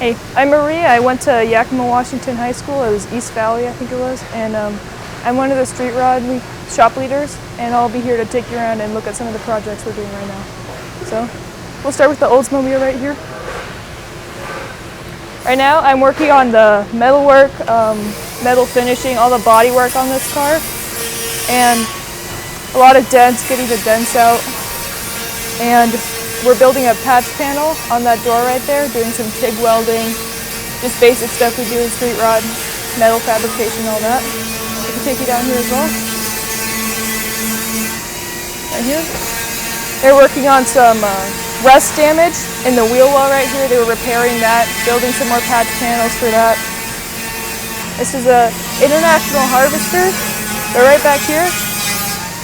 Hey, I'm Maria. I went to Yakima, Washington High School. It was East Valley, I think it was. And I'm one of the street rod shop leaders, and I'll be here to take you around and look at some of the projects we're doing right now. So we'll start with the Oldsmobile right here. Right now I'm working on the metal work, metal finishing, all the body work on this car. And a lot of dents, getting the dents out. And we're building a patch panel on that door right there, doing some TIG welding, just basic stuff we do in street rod, metal fabrication, all that. I can take you down here as well. Right here. They're working on some rust damage in the wheel well right here. They were repairing that, building some more patch panels for that. This is a international harvester. They're right back here.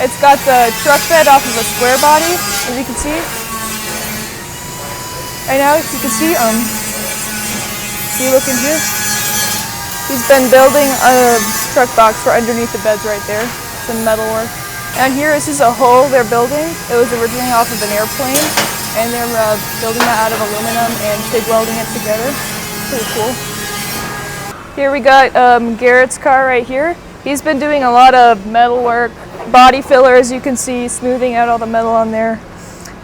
It's got the truck bed off of a square body, as you can see. Right now, as you can see, you look in here. He's been building a truck box for underneath the beds right there. Some metal work. And here, this is a hull they're building. It was originally off of an airplane, and they're building that out of aluminum and TIG welding it together. Pretty cool. Here we got Garrett's car right here. He's been doing a lot of metal work, body filler, as you can see, smoothing out all the metal on there.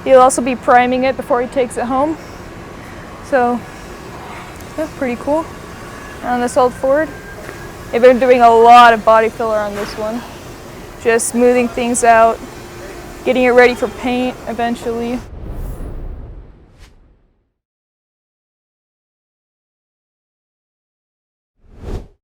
He'll also be priming it before he takes it home. So, that's pretty cool. On this old Ford, they've been doing a lot of body filler on this one. Just smoothing things out, getting it ready for paint eventually.